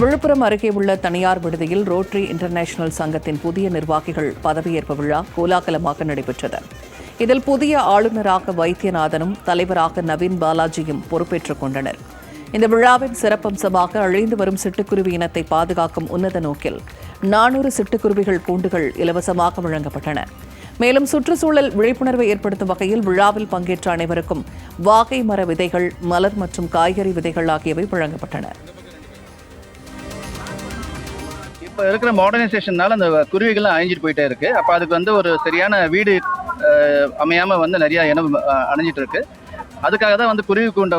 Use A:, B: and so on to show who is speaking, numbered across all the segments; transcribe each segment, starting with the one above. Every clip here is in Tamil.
A: விழுப்புரம் அருகே உள்ள தனியார் விடுதியில் ரோட்டரி இன்டர்நேஷனல் சங்கத்தின் புதிய நிர்வாகிகள் பதவியேற்பு விழா கோலாகலமாக நடைபெற்றது. இதில் புதிய ஆளுநராக வைத்தியநாதனும் தலைவராக நவீன் பாலாஜியும் பொறுப்பேற்றுக் கொண்டனர். இந்த விழாவின் சிறப்பம்சமாக அழிந்து வரும் சிட்டுக்குருவி இனத்தை பாதுகாக்கும் உன்னத நோக்கில் 400 சிட்டுக்குருவிகள் கூண்டுகள் இலவசமாக வழங்கப்பட்டன. மேலும் சுற்றுச்சூழல் விழிப்புணர்வை ஏற்படுத்தும் வகையில் விழாவில் பங்கேற்ற அனைவருக்கும் வாகை மர விதைகள், மலர் மற்றும் காய்கறி விதைகள் ஆகியவை வழங்கப்பட்டன.
B: இப்போ இருக்கிற மாடர்னைசேஷனால அந்த குருவிகள்லாம் அழிஞ்சிட்டு போயிட்டே இருக்கு. அப்போ அதுக்கு ஒரு சரியான வீடு அமையாம நிறைய இனம் அணைஞ்சிட்டு இருக்கு. அதுக்காக தான் குருவி கூண்டை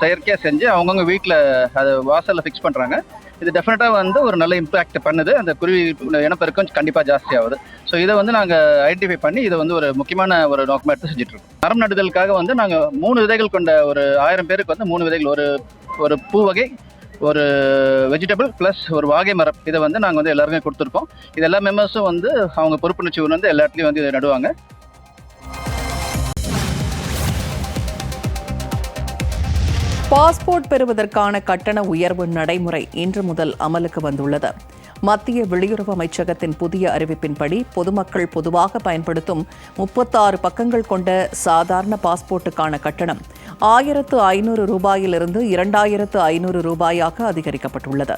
B: செயற்கையாக செஞ்சு அவங்கவுங்க வீட்டில் அதை வாசலில் ஃபிக்ஸ் பண்ணுறாங்க. இது டெஃபினட்டாக ஒரு நல்ல இம்பாக்ட் பண்ணுது. அந்த குருவி இனப்பெருக்கம் கண்டிப்பாக ஜாஸ்தி ஆகுது. ஸோ இதை நாங்கள் ஐடென்டிஃபை பண்ணி இதை ஒரு முக்கியமான ஒரு நோக்கமாக எடுத்து செஞ்சுட்ருக்கோம். மரம் நடுதலுக்காக நாங்கள் 3 விதைகள் கொண்ட ஒரு 1000 பேருக்கு 3 விதைகள், ஒரு பூ வகை, ஒரு வெஜிடபிள் ப்ளஸ் ஒரு வாகை மரம், இதை நாங்கள் எல்லாருமே கொடுத்துருக்கோம். இது எல்லா மெம்பர்ஸும் அவங்க பொறுப்புணர்ச்சி உணர்ந்து எல்லா இடத்துலையும் இதை நடுவாங்க.
A: பாஸ்போர்ட் பெறுவதற்கான கட்டண உயர்வு நடைமுறை இன்று முதல் அமலுக்கு வந்துள்ளது. மத்திய வெளியுறவு அமைச்சகத்தின் புதிய அறிவிப்பின்படி பொதுமக்கள் பொதுவாக பயன்படுத்தும் 36 பக்கங்கள் கொண்ட சாதாரண பாஸ்போர்ட்டுக்கான கட்டணம் 1500 ரூபாயிலிருந்து 2500 ரூபாயாக அதிகரிக்கப்பட்டுள்ளது.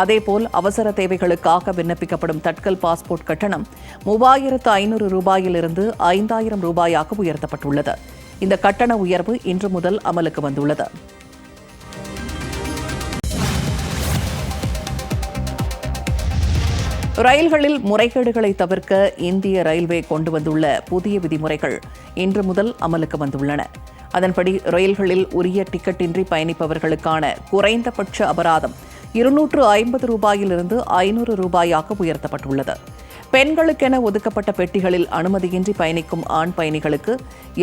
A: அதேபோல் அவசர தேவைகளுக்காக விண்ணப்பிக்கப்படும் தட்கல் பாஸ்போர்ட் கட்டணம் 3500 ரூபாயிலிருந்து 5000 ரூபாயாக உயர்த்தப்பட்டுள்ளது. இந்த கட்டண உயர்வு இன்று முதல் அமலுக்கு வந்துள்ளது. ரயில்களில் முறைகேடுகளை தவிர்க்க இந்திய ரயில்வே கொண்டு வந்துள்ள புதிய விதிமுறைகள் இன்று முதல் அமலுக்கு வந்துள்ளன. அதன்படி ரயில்களில் உரிய டிக்கெட்டின்றி பயணிப்பவர்களுக்கான குறைந்தபட்ச அபராதம் 250 ரூபாயிலிருந்து 500 ரூபாயாக உயர்த்தப்பட்டுள்ளது. பெண்களுக்கென ஒதுக்கப்பட்ட பெட்டிகளில் அனுமதியின்றி பயணிக்கும் ஆண் பயணிகளுக்கு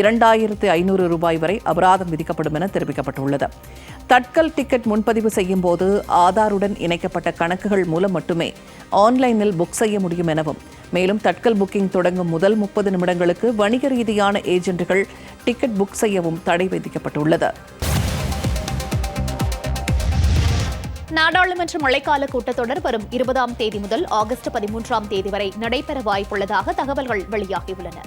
A: 2500 ரூபாய் வரை அபராதம் விதிக்கப்படும் என தெரிவிக்கப்பட்டுள்ளது. தட்கல் டிக்கெட் முன்பதிவு செய்யும் போது ஆதாருடன் இணைக்கப்பட்ட கணக்குகள் மூலம் மட்டுமே ஆன்லைனில் புக் செய்ய முடியும் எனவும், மேலும் தட்கல் புக்கிங் தொடங்கும் முதல் 30 நிமிடங்களுக்கு வணிக ரீதியான ஏஜென்ட்டுகள் டிக்கெட் புக் செய்யவும் தடை விதிக்கப்பட்டுள்ளது.
C: நாடாளுமன்ற மழைக்கால கூட்டத்தொடர் வரும் 20ஆம் தேதி முதல் ஆகஸ்ட் 13ஆம் தேதி வரை நடைபெற வாய்ப்புள்ளதாக தகவல்கள் வெளியாகியுள்ளன.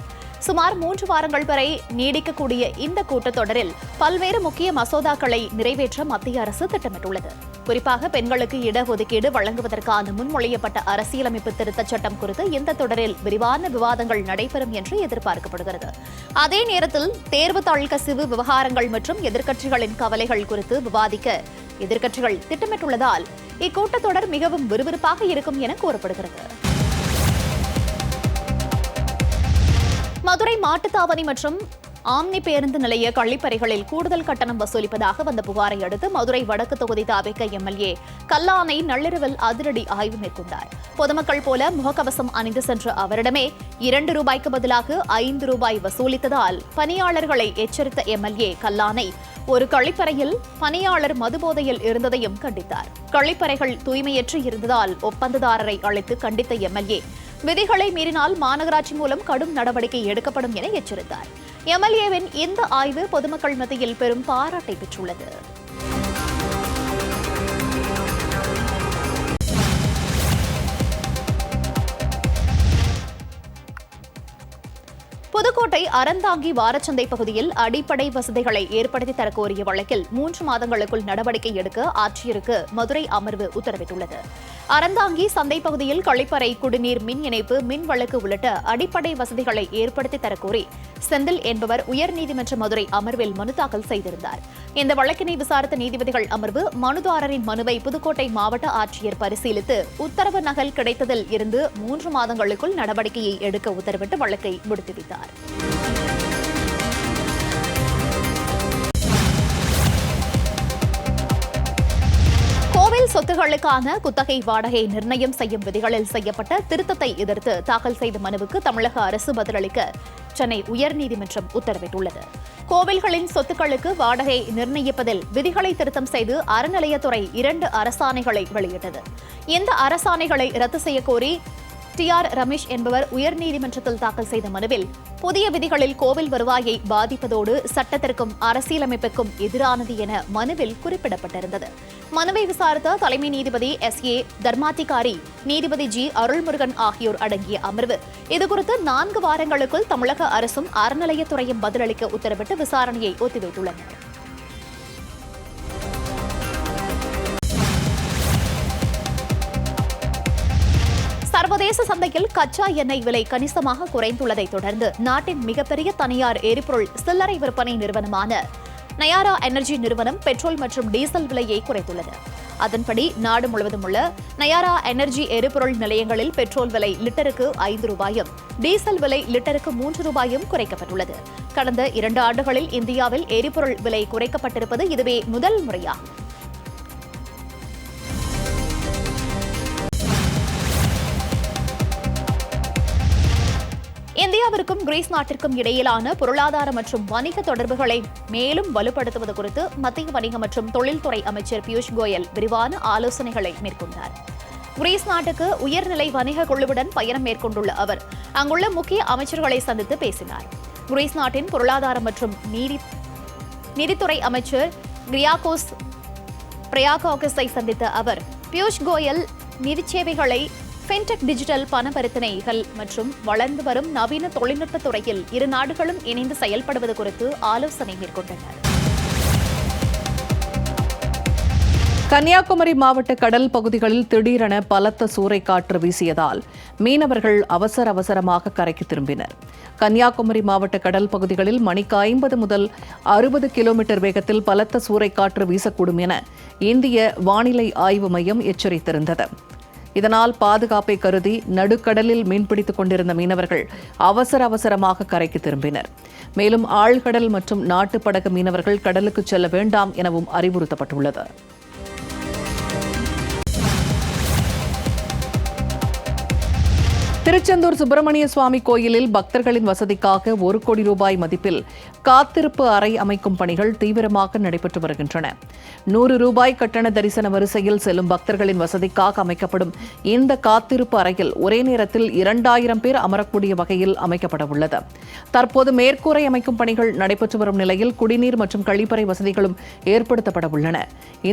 C: சுமார் 3 வாரங்கள் வரை நீடிக்கக்கூடிய இந்த கூட்டத்தொடரில் பல்வேறு முக்கிய மசோதாக்களை நிறைவேற்ற மத்திய அரசு திட்டமிட்டுள்ளது. குறிப்பாக பெண்களுக்கு இடஒதுக்கீடு வழங்குவதற்கான முன்மொழியப்பட்ட அரசியலமைப்பு திருத்தச் சட்டம் குறித்து இந்த தொடரில் விரிவான விவாதங்கள் நடைபெறும் என்று எதிர்பார்க்கப்படுகிறது. அதே நேரத்தில் தேர்வுத்தாள் கசிவு விவகாரங்கள் மற்றும் எதிர்க்கட்சிகளின் கவலைகள் குறித்து விவாதிக்க எதிர்க்கட்சிகள் திட்டமிட்டுள்ளதால் இக்கூட்டத்தொடர் மிகவும் விறுவிறுப்பாக இருக்கும் என கூறப்படுகிறது. மதுரை மாட்டுத்தாவணி மற்றும் ஆம்னி பேருந்து நிலைய கழிப்பறைகளில் கூடுதல் கட்டணம் வசூலிப்பதாக வந்த புகாரை அடுத்து மதுரை வடக்கு தொகுதி தாவேக எம்எல்ஏ கல்லானை நள்ளிரவில் அதிரடி ஆய்வு மேற்கொண்டார். பொதுமக்கள் போல முகக்கவசம் அணிந்து சென்ற அவரிடமே 2 ரூபாய்க்கு பதிலாக 5 ரூபாய் வசூலித்ததால் பணியாளர்களை எச்சரித்த எம்எல்ஏ கல்லானை ஒரு கழிப்பறையில் பணியாளர் மதுபோதையில் இருந்ததையும் கண்டித்தார். கழிப்பறைகள் தூய்மையற்று இருந்ததால் ஒப்பந்ததாரரை அழைத்து கண்டித்த எம்எல்ஏ விதிகளை மீறினால் மாநகராட்சி மூலம் கடும் நடவடிக்கை எடுக்கப்படும் என எச்சரித்தார். எம்எல்ஏவின் இந்த ஆய்வு பொதுமக்கள் மத்தியில் பெரும் பாராட்டை பெற்றுள்ளது. புதுக்கோட்டை அறந்தாங்கி வாரச்சந்தை பகுதியில் அடிப்படை வசதிகளை ஏற்படுத்தி தரக்கோரிய வழக்கில் 3 மாதங்களுக்குள் நடவடிக்கை எடுக்க ஆட்சியருக்கு மதுரை அமர்வு உத்தரவிட்டுள்ளது. அறந்தாங்கி சந்தை பகுதியில் கழிப்பறை, குடிநீர், மின் இணைப்பு, மின் வழக்கு உள்ளிட்ட அடிப்படை வசதிகளை ஏற்படுத்தி தரக்கோரி செந்தில் என்பவர் உயர்நீதிமன்ற மதுரை அமர்வில் மனு தாக்கல் செய்திருந்தார். இந்த வழக்கினை விசாரித்த நீதிபதிகள் அமர்வு மனுதாரரின் மனுவை புதுக்கோட்டை மாவட்ட ஆட்சியர் பரிசீலித்து உத்தரவு நகல் கிடைத்ததில் இருந்து 3 மாதங்களுக்குள் நடவடிக்கையை எடுக்க உத்தரவிட்டு வழக்கை முடித்துவிட்டார். கோவில் சொத்துகளுக்கான குத்தகை வாடகை நிர்ணயம் செய்யும் விதிகளில் செய்யப்பட்ட திருத்தத்தை எதிர்த்து தாக்கல் செய்த மனுவுக்கு தமிழக அரசு பதிலளிக்க சென்னை உயர்நீதிமன்றம் உத்தரவிட்டுள்ளது. கோவில்களின் சொத்துக்களுக்கு வாடகை நிர்ணயிப்பதில் விதிகளை திருத்தம் செய்து அறநிலையத்துறை 2 அரசாணைகளை வெளியிட்டது. இந்த அரசாணைகளை ரத்து செய்யக்கோரி TR ரமேஷ் என்பவர் உயர்நீதிமன்றத்தில் தாக்கல் செய்த மனுவில் புதிய விதிகளில் கோவில் வருவாயை பாதிப்பதோடு சட்டத்திற்கும் அரசியலமைப்புக்கும் எதிரானது என மனுவில் குறிப்பிடப்பட்டிருந்தது. மனுவை விசாரித்த தலைமை நீதிபதி SA தர்மாதிகாரி நீதிபதி G அருள்முருகன் ஆகியோர் அடங்கிய அமர்வு இதுகுறித்து 4 வாரங்களுக்குள் தமிழக அரசும் அறநிலையத்துறையும் பதிலளிக்க உத்தரவிட்டு விசாரணையை ஒத்திவைத்துள்ளனர். சர்வதேச சந்தையில் கச்சா எண்ணெய் விலை கணிசமாக குறைந்துள்ளதை தொடர்ந்து நாட்டின் மிகப்பெரிய தனியார் எரிபொருள் சில்லறை விற்பனை நிறுவனமான நயாரா எனர்ஜி நிறுவனம் பெட்ரோல் மற்றும் டீசல் விலையை குறைத்துள்ளது. அதன்படி நாடு முழுவதும் உள்ள நயாரா எனர்ஜி எரிபொருள் நிலையங்களில் பெட்ரோல் விலை லிட்டருக்கு 5 ரூபாயும் டீசல் விலை லிட்டருக்கு 3 ரூபாயும் குறைக்கப்பட்டுள்ளது. கடந்த 2 ஆண்டுகளில் இந்தியாவில் எரிபொருள் விலை குறைக்கப்பட்டிருப்பது இதுவே முதல் முறையாகும். இந்தியாவிற்கும் கிரீஸ் நாட்டிற்கும் இடையிலான பொருளாதார மற்றும் வணிக தொடர்புகளை மேலும் வலுப்படுத்துவது குறித்து மத்திய வணிக மற்றும் தொழில்துறை அமைச்சர் பியூஷ் கோயல் விரிவான ஆலோசனைகளை மேற்கொண்டார். கிரீஸ் நாட்டுக்கு உயர்நிலை வணிக குழுவுடன் பயணம் மேற்கொண்டுள்ள அவர் அங்குள்ள முக்கிய அமைச்சர்களை சந்தித்து பேசினார். கிரீஸ் நாட்டின் பொருளாதார மற்றும் நிதித்துறை அமைச்சர் பிரியாகோகஸை சந்தித்த அவர் பியூஷ் கோயல் நிதிச்சேவைகளை ஃபின்டெக் டிஜிட்டல் பண பரிவர்த்தனைகள் மற்றும் வளர்ந்து வரும் நவீன தொழில்நுட்ப துறையில் இரு நாடுகளும் இணைந்து செயல்படுவது குறித்து ஆலோசனை மேற்கொண்டனர்.
A: கன்னியாகுமரி மாவட்ட கடல் பகுதிகளில் திடீரென பலத்த சூறைக்காற்று வீசியதால் மீனவர்கள் அவசரமாக கரைக்கு திரும்பினர். கன்னியாகுமரி மாவட்ட கடல் பகுதிகளில் மணிக்கு 50 முதல் 60 கிலோமீட்டர் வேகத்தில் பலத்த சூறைக்காற்று வீசக்கூடும் என இந்திய வானிலை ஆய்வு மையம் எச்சரித்திருந்தது. இதனால் பாதுகாப்பை கருதி நடுக்கடலில் மீன்பிடித்துக் கொண்டிருந்த மீனவர்கள் அவசரமாக கரைக்கு திரும்பினர். மேலும் ஆழ்கடல் மற்றும் நாட்டுப்படகு மீனவர்கள் கடலுக்கு செல்ல வேண்டாம் எனவும் அறிவுறுத்தப்பட்டுள்ளது. திருச்செந்தூர் சுப்பிரமணிய சுவாமி கோயிலில் பக்தர்களின் வசதிக்காக 1 கோடி ரூபாய் மதிப்பில் காத்திருப்பு அறை அமைக்கும் பணிகள் தீவிரமாக நடைபெற்று வருகின்றன. 100 ரூபாய் கட்டண தரிசன வரிசையில் செல்லும் பக்தர்களின் வசதிக்காக அமைக்கப்படும் இந்த காத்திருப்பு அறையில் ஒரே நேரத்தில் 2000 பேர் அமரக்கூடிய வகையில் அமைக்கப்பட உள்ளது. தற்போது மேற்கூரை அமைக்கும் பணிகள் நடைபெற்று வரும் நிலையில் குடிநீர் மற்றும் கழிப்பறை வசதிகளும் ஏற்படுத்தப்பட உள்ளன.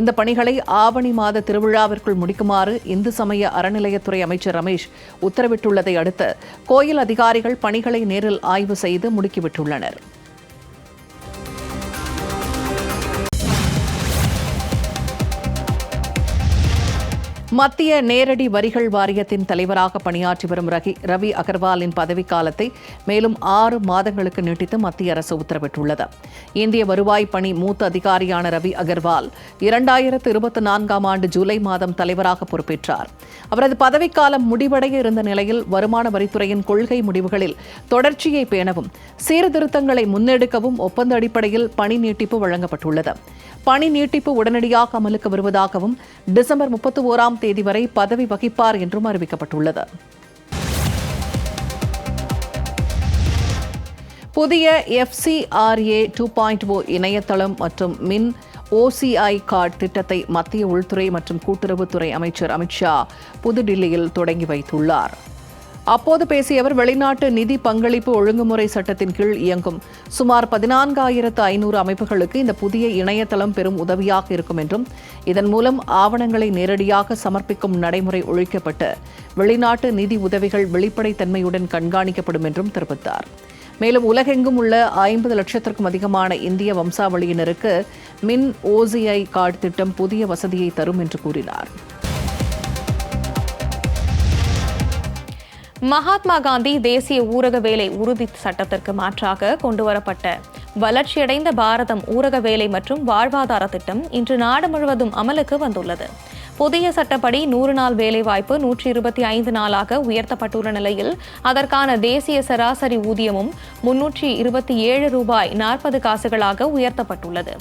A: இந்த பணிகளை ஆவணி மாத திருவிழாவிற்குள் முடிக்குமாறு இந்து சமய அறநிலையத்துறை அமைச்சர் ரமேஷ் உத்தரவிட்டுள்ளதை அடுத்து கோயில் அதிகாரிகள் பணிகளை நேரில் ஆய்வு செய்து முடுக்கிவிட்டுள்ளனர். மத்திய நேரடி வரிகள் வாரியத்தின் தலைவராக பணியாற்றி வரும் ரவி அகர்வாலின் பதவிக்காலத்தை மேலும் 6 மாதங்களுக்கு நீட்டித்து மத்திய அரசு உத்தரவிட்டுள்ளது. இந்திய வருவாய் பணி மூத்த அதிகாரியான ரவி அகர்வால் 2024ஆம் ஆண்டு ஜூலை மாதம் தலைவராக பொறுப்பேற்றார். அவரது பதவிக்காலம் முடிவடைய இருந்த நிலையில் வருமான வரித்துறையின் கொள்கை முடிவுகளில் தொடர்ச்சியை பேணவும் சீர்திருத்தங்களை முன்னெடுக்கவும் ஒப்பந்த அடிப்படையில் பணி நீட்டிப்பு வழங்கப்பட்டுள்ளது. பணி நீட்டிப்பு உடனடியாக அமலுக்கு வருவதாகவும் டிசம்பர் 31ஆம் தேதி வரை பதவி வகிப்பார் என்றும் அறிவிக்கப்பட்டுள்ளது. புதிய FCRA 2.0 இணையதளம் மற்றும் மின் OCI கார்டு திட்டத்தை மத்திய உள்துறை மற்றும் கூட்டுறவுத்துறை அமைச்சர் அமித்ஷா புதுடில்லியில் தொடங்கி வைத்துள்ளார். அப்போது பேசிய அவர் வெளிநாட்டு நிதி பங்களிப்பு ஒழுங்குமுறை சட்டத்தின் கீழ் இயங்கும் சுமார் 14,500 அமைப்புகளுக்கு இந்த புதிய இணையதளம் பெரும் உதவியாக இருக்கும் என்றும் இதன் மூலம் ஆவணங்களை நேரடியாக சமர்ப்பிக்கும் நடைமுறை ஒழிக்கப்பட்டு வெளிநாட்டு நிதி உதவிகள் வெளிப்படைத்தன்மையுடன் கண்காணிக்கப்படும் என்றும் தெரிவித்தார். மேலும் உலகெங்கும் உள்ள 50 லட்சத்திற்கும் அதிகமான இந்திய வம்சாவளியினருக்கு மின் OCI கார்டு திட்டம் புதிய வசதியை தரும் என்று கூறினார்.
D: மகாத்மா காந்தி தேசிய ஊரக வேலை உறுதி சட்டத்திற்கு மாற்றாக கொண்டுவரப்பட்ட வளர்ச்சியடைந்த பாரதம் ஊரக வேலை மற்றும் வாழ்வாதார திட்டம் இன்று நாடு முழுவதும் அமலுக்கு வந்துள்ளது. புதிய சட்டப்படி 100 நாள் வேலைவாய்ப்பு 125 நாளாக உயர்த்தப்பட்டுள்ள நிலையில் அதற்கான தேசிய சராசரி ஊதியமும் 327 ரூபாய் 40 காசுகளாக உயர்த்தப்பட்டுள்ளது.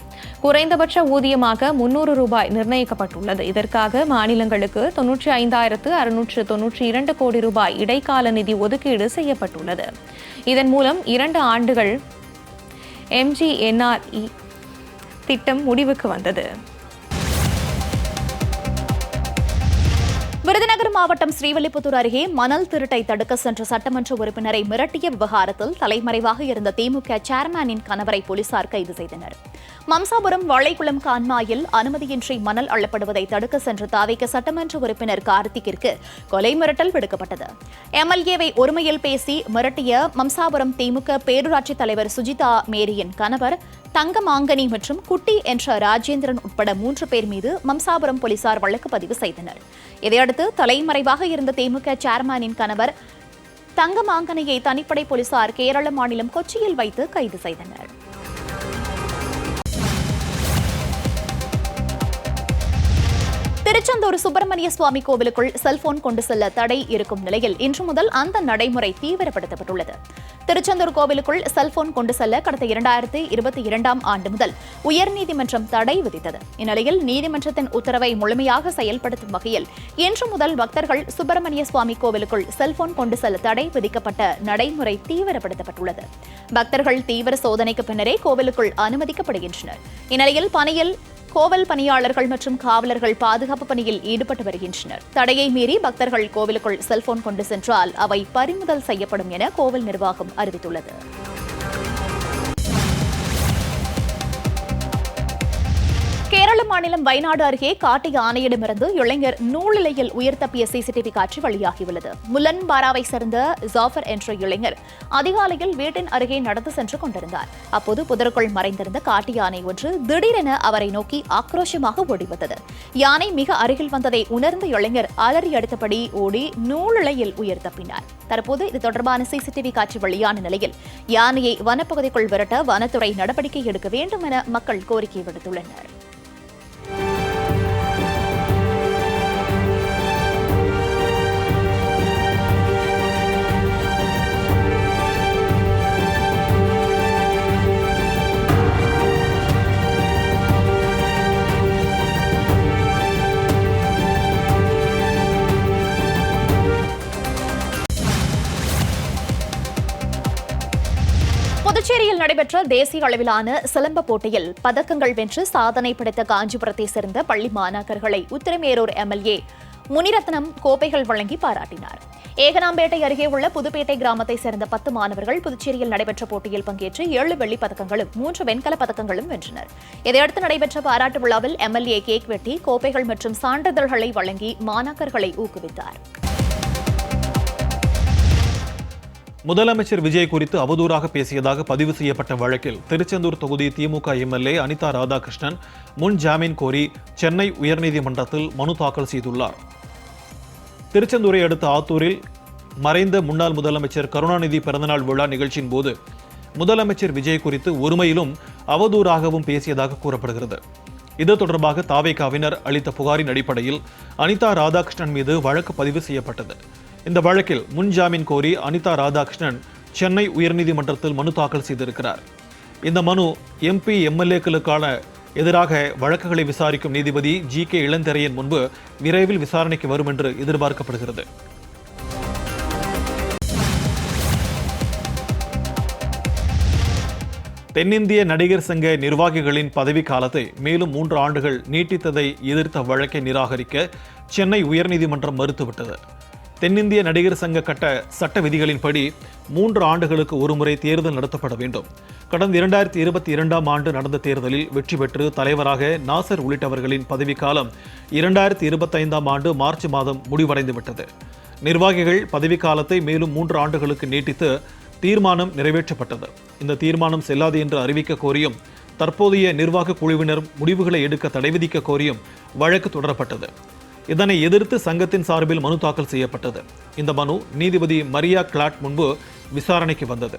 D: குறைந்தபட்ச ஊதியமாக 300 ரூபாய் நிர்ணயிக்கப்பட்டுள்ளது. இதற்காக மாநிலங்களுக்கு 95,692 கோடி ரூபாய் இடைக்கால நிதி ஒதுக்கீடு செய்யப்பட்டுள்ளது. இதன் மூலம் 2 ஆண்டுகள் MGNRE திட்டம் முடிவுக்கு வந்தது.
C: விருதுநகர் மாவட்டம் ஸ்ரீவில்லிபுத்தூர் அருகே மணல் திருட்டை தடுக்க சென்ற சட்டமன்ற உறுப்பினரை மிரட்டிய விவகாரத்தில் தலைமறைவாக இருந்த திமுக சேர்மேனின் கணவரை போலீசார் கைது செய்தனர். மம்சாபுரம் வாழைக்குளம் கான்மாயில் அனுமதியின்றி மணல் அள்ளப்படுவதை தடுக்க சென்ற தாவேக சட்டமன்ற உறுப்பினர் கார்த்திக்கிற்கு கொலை மிரட்டல் விடுக்கப்பட்டது. எம்எல்ஏவை ஒருமையில் பேசி மிரட்டிய மம்சாபுரம் திமுக பேரூராட்சி தலைவர் சுஜிதா மேரியின் கணவர் தங்கமாங்கனி மற்றும் குட்டி என்ற ராஜேந்திரன் உட்பட 3 பேர் மீது மம்சாபுரம் போலீசார் வழக்கு பதிவு செய்தனர். இதையடுத்து தலைமறைவாக இருந்த திமுக சேர்மேனின் கணவர் தங்கமாங்கனியை தனிப்படை போலீசார் கேரள மாநிலம் கொச்சியில் வைத்து கைது செய்தனர். திருச்செந்தூர் சுப்பிரமணிய சுவாமி கோவிலுக்குள் செல்போன் கொண்டு செல்ல தடை இருக்கும் நிலையில் இன்று முதல் அந்த நடைமுறை தீவிரப்படுத்தப்பட்டுள்ளது. திருச்செந்தூர் கோவிலுக்குள் செல்போன் கொண்டு செல்ல கடந்த 2022ஆம் ஆண்டு முதல் உயர்நீதிமன்றம் தடை விதித்தது. இந்நிலையில் நீதிமன்றத்தின் உத்தரவை முழுமையாக செயல்படுத்தும் வகையில் இன்று முதல் பக்தர்கள் சுப்பிரமணிய சுவாமி கோவிலுக்குள் செல்போன் கொண்டு செல்ல தடை விதிக்கப்பட்ட நடைமுறை தீவிரப்படுத்தப்பட்டுள்ளது. பக்தர்கள் தீவிர சோதனைக்கு பின்னரே கோவிலுக்குள் அனுமதிக்கப்படுகின்றனர். இந்நிலையில் பணியில் கோவில் பணியாளர்கள் மற்றும் காவலர்கள் பாதுகாப்பு பணியில் ஈடுபட்டு வருகின்றனர். தடையை மீறி பக்தர்கள் கோவிலுக்குள் செல்போன் கொண்டு சென்றால் அவை பறிமுதல் செய்யப்படும் என கோவில் நிர்வாகம் அறிவித்துள்ளது. கேரள மாநிலம் வயநாடு அருகே காட்டு யானையிடமிருந்து இளைஞர் நூலிலையில் உயிர் தப்பிய சிசிடிவி காட்சி வெளியாகியுள்ளது. முல்லன்பாராவை சேர்ந்த ஜாஃபர் என்ற இளைஞர் அதிகாலையில் வீட்டின் அருகே நடந்து சென்று கொண்டிருந்தார். அப்போது புதருக்குள் மறைந்திருந்த காட்டு யானை ஒன்று திடீரென அவரை நோக்கி ஆக்ரோஷமாக ஓடி வந்தது. யானை மிக அருகில் வந்ததை உணர்ந்த இளைஞர் அலறி அடித்தபடி ஓடி நூலிலையில் உயிர் தப்பினார். தற்போது இது தொடர்பான சிசிடிவி காட்சி வெளியான நிலையில் யானையை வனப்பகுதிக்குள் விரட்ட வனத்துறை நடவடிக்கை எடுக்க வேண்டும் என மக்கள் கோரிக்கை விடுத்துள்ளனர். புதுச்சேரியில் நடைபெற்ற தேசிய அளவிலான சிலம்ப போட்டியில் பதக்கங்கள் வென்று சாதனை படைத்த காஞ்சிபுரத்தை சேர்ந்த பள்ளி மாணாக்கர்களை உத்திரமேரூர் எம்எல்ஏ முனிரத்னம் கோப்பைகள் வழங்கி பாராட்டினார். ஏகனாம்பேட்டை அருகே உள்ள புதுப்பேட்டை கிராமத்தை சேர்ந்த 10 மாணவர்கள் புதுச்சேரியில் நடைபெற்ற போட்டியில் பங்கேற்று 7 வெள்ளிப் பதக்கங்களும் 3 வெண்கலப் பதக்கங்களும் வென்றனர். இதையடுத்து நடைபெற்ற பாராட்டு விழாவில் எம்எல்ஏ கேக் வெட்டி கோப்பைகள் மற்றும் சான்றிதழ்களை வழங்கி மாணாக்கர்களை ஊக்குவித்தார்.
E: முதலமைச்சர் விஜய் குறித்து அவதூறாக பேசியதாக பதிவு செய்யப்பட்ட வழக்கில் திருச்செந்தூர் தொகுதி திமுக எம்எல்ஏ அனிதா ராதாகிருஷ்ணன் முன் ஜாமீன் கோரி சென்னை உயர்நீதிமன்றத்தில் மனு தாக்கல் செய்துள்ளார். திருச்செந்தூரை அடுத்த ஆத்தூரில் மறைந்த முன்னாள் முதலமைச்சர் கருணாநிதி பிறந்தநாள் விழா நிகழ்ச்சியின் போது முதலமைச்சர் விஜய் குறித்து ஒருமையிலும் அவதூறாகவும் பேசியதாக கூறப்படுகிறது. இது தொடர்பாக தாவேகாவினர் அளித்த புகாரின் அடிப்படையில் அனிதா ராதாகிருஷ்ணன் மீது வழக்கு பதிவு செய்யப்பட்டது. இந்த வழக்கில் முன்ஜாமீன் கோரி அனிதா ராதாகிருஷ்ணன் சென்னை உயர்நீதிமன்றத்தில் மனு தாக்கல் செய்திருக்கிறார். இந்த மனு எம்பி எம்எல்ஏக்களுக்கான எதிராக வழக்குகளை விசாரிக்கும் நீதிபதி ஜி.கே. இளந்திரையன் முன்பு விரைவில் விசாரணைக்கு வரும் என்று எதிர்பார்க்கப்படுகிறது. தென்னிந்திய நடிகர் சங்க நிர்வாகிகளின் பதவி காலத்தை மேலும் 3 ஆண்டுகள் நீட்டித்ததை எதிர்த்த வழக்கை நிராகரிக்க சென்னை உயர்நீதிமன்றம் மறுத்துவிட்டது. தென்னிந்திய நடிகர் சங்க சட்ட விதிகளின்படி 3 ஆண்டுகளுக்கு ஒருமுறை தேர்தல் நடத்தப்பட வேண்டும். கடந்த 2022ஆம் ஆண்டு நடந்த தேர்தலில் வெற்றி பெற்று தலைவராக நாசர் உள்ளிட்டவர்களின் பதவிக்காலம் 2025ஆம் ஆண்டு மார்ச் மாதம் முடிவடைந்துவிட்டது. நிர்வாகிகள் பதவிக்காலத்தை மேலும் 3 ஆண்டுகளுக்கு நீட்டித்து தீர்மானம் நிறைவேற்றப்பட்டது. இந்த தீர்மானம் செல்லாது என்று அறிவிக்க கோரியும் தற்போதைய நிர்வாக குழுவினர் முடிவுகளை எடுக்க தடை விதிக்க கோரியும் வழக்கு தொடரப்பட்டது. இதனை எதிர்த்து சங்கத்தின் சார்பில் மனு தாக்கல் செய்யப்பட்டது. இந்த மனு நீதிபதி மரியா கிளாட் முன்பு விசாரணைக்கு வந்தது.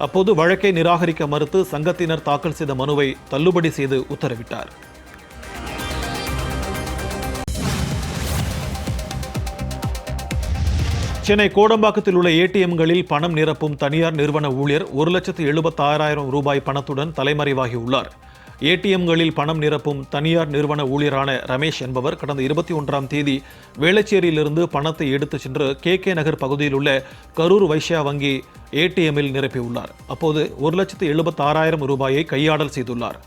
E: அப்போது வழக்கை நிராகரிக்க மறுத்து சங்கத்தினர் தாக்கல் செய்த மனுவை தள்ளுபடி செய்து உத்தரவிட்டார். சென்னை கோடம்பாக்கத்தில் உள்ள ஏடிஎம்களில் பணம் நிரப்பும் தனியார் நிறுவன ஊழியர் 1,76,000 ரூபாய் பணத்துடன் தலைமறைவாகியுள்ளார். ஏடிஎம்களில் பணம் நிரப்பும் தனியார் நிறுவன ஊழியரான ரமேஷ் என்பவர் கடந்த 21ஆம் தேதி வேளச்சேரியிலிருந்து பணத்தை எடுத்துச் சென்று கே நகர் பகுதியில் உள்ள கரூர் வைஷ்யா வங்கி ஏடிஎம்மில் நிரப்பியுள்ளார். அப்போது 1,76,000 ரூபாயை கையாடல் செய்துள்ளார்.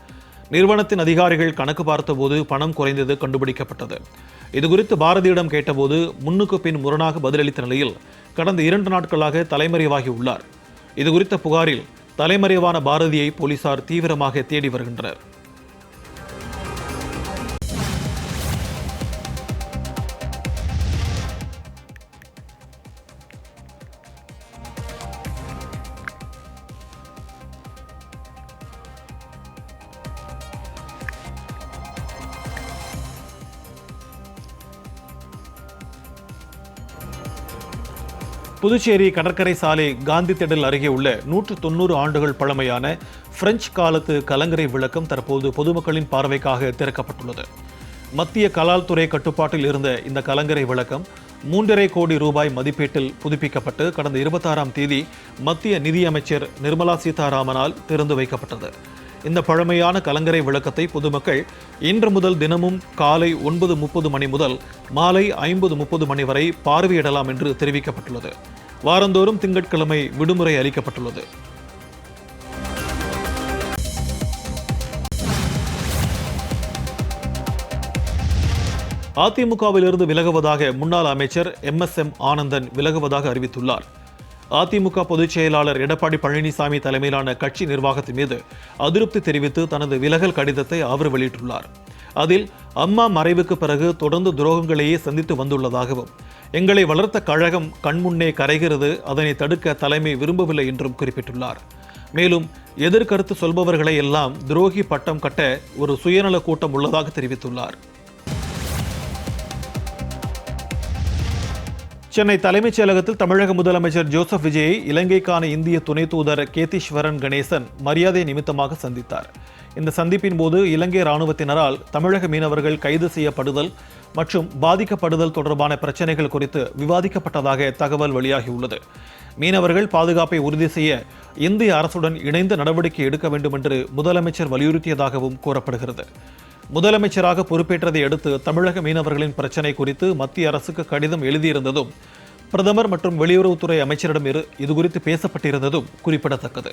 E: நிறுவனத்தின் அதிகாரிகள் கணக்கு பார்த்தபோது பணம் குறைந்தது கண்டுபிடிக்கப்பட்டது. இதுகுறித்து பாரதியிடம் கேட்டபோது முன்னுக்கு பின் முரணாக பதிலளித்த நிலையில் கடந்த 2 நாட்களாக தலைமறைவாகி உள்ளார். இதுகுறித்த புகாரில் தலைமறைவான பாரதியை போலீசார் தீவிரமாக தேடி வருகின்றனர். புதுச்சேரி கடற்கரை சாலை காந்தி திடல் அருகே உள்ள 190 ஆண்டுகள் பழமையான பிரெஞ்சு காலத்து கலங்கரை விளக்கம் தற்போது பொதுமக்களின் பார்வைக்காக திறக்கப்பட்டுள்ளது. மத்திய கலால் துறை கட்டுப்பாட்டில் இருந்த இந்த கலங்கரை விளக்கம் 3.5 கோடி ரூபாய் மதிப்பீட்டில் புதுப்பிக்கப்பட்டு கடந்த 26ஆம் தேதி மத்திய நிதியமைச்சர் நிர்மலா சீதாராமனால் திறந்து வைக்கப்பட்டது. இந்த பழமையான கலங்கரை விளக்கத்தை பொதுமக்கள் இன்று முதல் தினமும் காலை 9:30 மணி முதல் மாலை 5:30 மணி வரை பார்வையிடலாம் என்று தெரிவிக்கப்பட்டுள்ளது. வாரந்தோறும் திங்கட்கிழமை விடுமுறை அளிக்கப்பட்டுள்ளது. அதிமுகவிலிருந்து விலகுவதாக முன்னாள் அமைச்சர் MSM ஆனந்தன் விலகுவதாக அறிவித்துள்ளார். அதிமுக பொதுச் செயலாளர் எடப்பாடி பழனிசாமி தலைமையிலான கட்சி நிர்வாகத்தின் மீது அதிருப்தி தெரிவித்து தனது விலகல் கடிதத்தை அவர் வெளியிட்டுள்ளார். அதில் அம்மா மறைவுக்கு பிறகு தொடர்ந்து துரோகங்களையே சந்தித்து வந்துள்ளதாகவும், எங்களை வளர்த்த கழகம் கண்முன்னே கரைகிறது, அதனை தடுக்க தலைமை விரும்பவில்லை என்றும் குறிப்பிட்டுள்ளார். மேலும் எதிர்கருத்து சொல்பவர்களை எல்லாம் துரோகி பட்டம் கட்ட ஒரு சுயநல கூட்டம் உள்ளதாக தெரிவித்துள்ளார். சென்னை தலைமைச் செயலகத்தில் தமிழக முதலமைச்சர் ஜோசப் விஜயை இலங்கைக்கான இந்திய துணை தூதர் கேதீஸ்வரன் கணேசன் மரியாதை நிமித்தமாக சந்தித்தார். இந்த சந்திப்பின் போது இலங்கை இராணுவத்தினரால் தமிழக மீனவர்கள் கைது செய்யப்படுதல் மற்றும் பாதிக்கப்படுதல் தொடர்பான பிரச்சனைகள் குறித்து விவாதிக்கப்பட்டதாக தகவல் வெளியாகியுள்ளது. மீனவர்கள் பாதுகாப்பை உறுதி செய்ய இந்திய அரசுடன் இணைந்து நடவடிக்கை எடுக்க வேண்டும் என்று முதலமைச்சர் வலியுறுத்தியதாகவும் கூறப்படுகிறது. முதலமைச்சராக பொறுப்பேற்றதை அடுத்து தமிழக மீனவர்களின் பிரச்சினை குறித்து மத்திய அரசுக்கு கடிதம் எழுதியிருந்ததும் பிரதமர் மற்றும் வெளியுறவுத்துறை அமைச்சரிடம் இதுகுறித்து பேசப்பட்டிருந்ததும் குறிப்பிடத்தக்கது.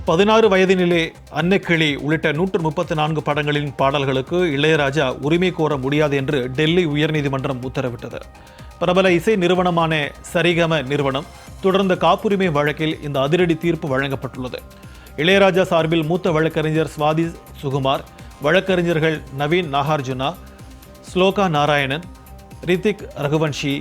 E: பதினாறு வயதினிலே அன்னக்கிளி உள்ளிட்ட 134 படங்களின் பாடல்களுக்கு இளையராஜா உரிமை கோர முடியாது என்று டெல்லி உயர்நீதிமன்றம் உத்தரவிட்டது. பிரபல இசை நிறுவனமான சரிகம நிறுவனம் தொடர்ந்த காப்புரிமை வழக்கில் இந்த அதிரடி தீர்ப்பு வழங்கப்பட்டுள்ளது. இளையராஜா சார்பில் மூத்த வழக்கறிஞர் சுவாதி சுகுமார், வழக்கறிஞர்கள் நவீன் நாகார்ஜுனா, ஸ்லோகா நாராயணன், ரித்திக் ரகுவன்ஷி,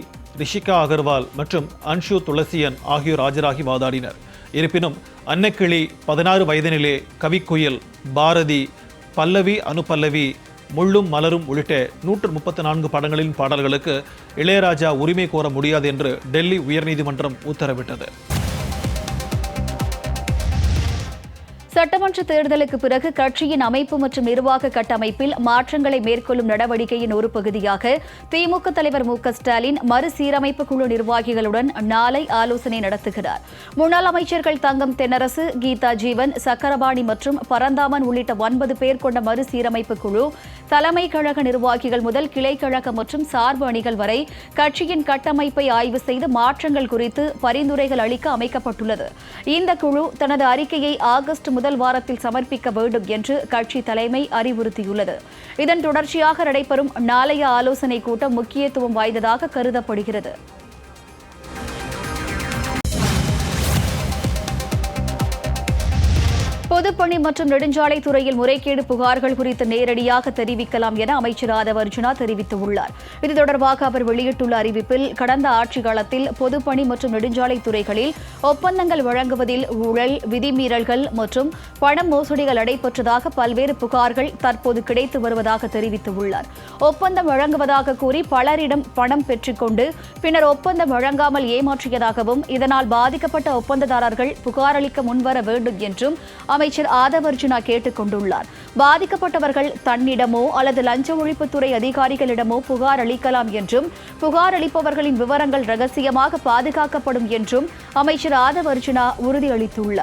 E: ரிஷிகா அகர்வால் மற்றும் அன்ஷு துளசியன் ஆகியோர் ஆஜராகி வாதாடினர். இருப்பினும் அன்னக்கிளி, 16 வயதினிலே, கவிக்குயில், பாரதி, பல்லவி அனுபல்லவி, முள்ளும் மலரும் உள்ளிட்ட 134 படங்களின் பாடல்களுக்கு இளையராஜா உரிமை கோர முடியாது என்று டெல்லி உயர்நீதிமன்றம் உத்தரவிட்டது.
C: சட்டமன்ற தேர்தலுக்கு பிறகு கட்சியின் அமைப்பு மற்றும் நிர்வாக கட்டமைப்பில் மாற்றங்களை மேற்கொள்ளும் நடவடிக்கையின் ஒரு பகுதியாக திமுக தலைவர் மு.க.ஸ்டாலின் மறுசீரமைப்பு குழு நிர்வாகிகளுடன் நாளை ஆலோசனை நடத்துகிறார். முன்னாள் அமைச்சர்கள் தங்கம் தென்னரசு, கீதா ஜீவன், சக்கரபாணி மற்றும் பரந்தாமன் உள்ளிட்ட 9 பேர் கொண்ட மறுசீரமைப்பு குழு தலைமை கழக நிர்வாகிகள் முதல் கிளை கழக மற்றும் சார்பு அணிகள் வரை கட்சியின் கட்டமைப்பை ஆய்வு செய்து மாற்றங்கள் குறித்து பரிந்துரைகள் அளிக்க அமைக்கப்பட்டுள்ளது. இந்த குழு தனது அறிக்கையை ஆகஸ்ட் முதல் வாரத்தில் சமர்ப்பிக்க வேண்டும் என்று கட்சி தலைமை அறிவுறுத்தியுள்ளது. இதன் தொடர்ச்சியாக நடைபெறும் நாளைய ஆலோசனை கூட்டம் முக்கியத்துவம் வாய்ந்ததாக கருதப்படுகிறது. பொதுப்பணி மற்றும் நெடுஞ்சாலைத் துறையில் முறைகேடு புகார்கள் குறித்து நேரடியாக தெரிவிக்கலாம் என அமைச்சர் ஆதவ் அர்ஜுனா தெரிவித்துள்ளார். இது தொடர்பாக அவர் வெளியிட்டுள்ள அறிவிப்பில், கடந்த ஆட்சிக் காலத்தில் பொதுப்பணி மற்றும் நெடுஞ்சாலைத் துறைகளில் ஒப்பந்தங்கள் வழங்குவதில் ஊழல், விதிமீறல்கள் மற்றும் பண மோசடிகள் நடைபெற்றதாக பல்வேறு புகார்கள் தற்போது கிடைத்து வருவதாக தெரிவித்துள்ளார். ஒப்பந்தம் வழங்குவதாக கூறி பலரிடம் பணம் பெற்றுக்கொண்டு பின்னர் ஒப்பந்தம் வழங்காமல் ஏமாற்றியதாகவும், இதனால் பாதிக்கப்பட்ட ஒப்பந்ததாரர்கள் புகார் அளிக்க முன்வர வேண்டும் என்றும் அமைச்சர் ஆதவ் அர்ஜுனா கேட்டுக் கொண்டுள்ளார். பாதிக்கப்பட்டவர்கள் தன்னிடமோ அல்லது லஞ்ச ஒழிப்புத்துறை அதிகாரிகளிடமோ புகார் அளிக்கலாம் என்றும், புகார் அளிப்பவர்களின் விவரங்கள் ரகசியமாக பாதுகாக்கப்படும் என்றும் அமைச்சர் ஆதவ் அர்ஜுனா உறுதியளித்துள்ளார்.